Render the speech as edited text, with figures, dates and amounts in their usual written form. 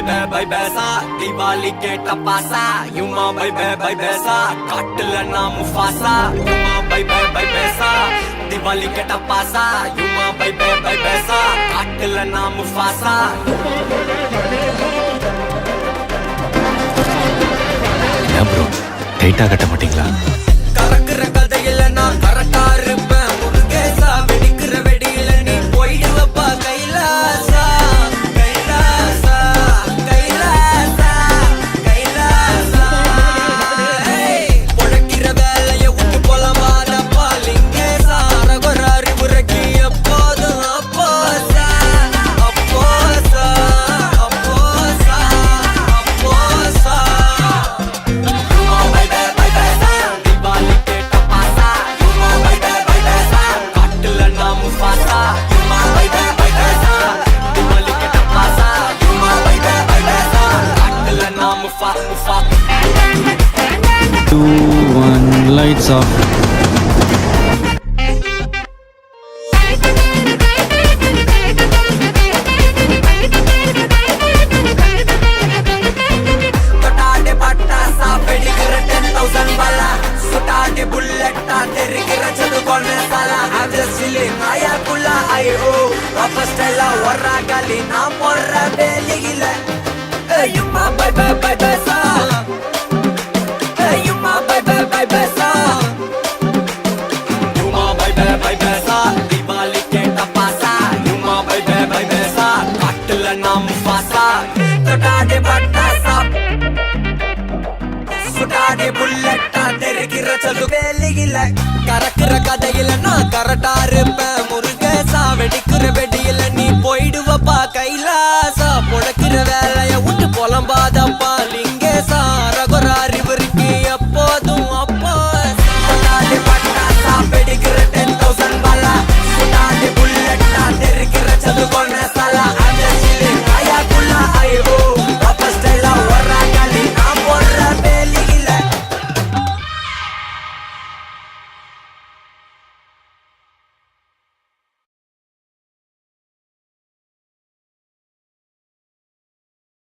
bye besa Diwali ke tapasa Yuma bye besa Kattla na Mufasa Yuma bye besa Diwali ke tapasa Yuma bye besa Kattla na Mufasa ஏன் bro டைட்டா கட்ட மாட்டீங்களா? கறக்குற கதையில நான் கரெக்டா இருப்பேன் முருகேசா வெடிக்கிற வெடியில நீ போயிடுவப்பா கைலாசா கைலாசா கைலாசா கைலாசா பொழக்கிற வேலைய விட்டு போலவாதப்பா லிங்கேசா அரகுற அறிவுரைக்கு எப்போதும் அப்போசா அப்போசா அப்போசா அப்போசா Lights off. Totade pattasa pedigre 10,000 bala Sotade bulletta terigre chadukone sala I'm just chilling aya kula ayo Apastella warragali na porra beligile Hey you my bye besa Hey you my bye besa You my bye besa Diwali ke tapasa You my bye besa Kattla na Mufasa Totade pattasa சுடாதே புல்லட்டா தெரிகிற சொல்லு வேலையில கறக்குற கதையில நான் கரெக்டா இருப்பேன் முருகேசா வெடிக்கிற வெடியில நீ போயிடுவப்பா கைலாசா பொழக்கிற வேலைய விட்டு புலம்பாதப்பா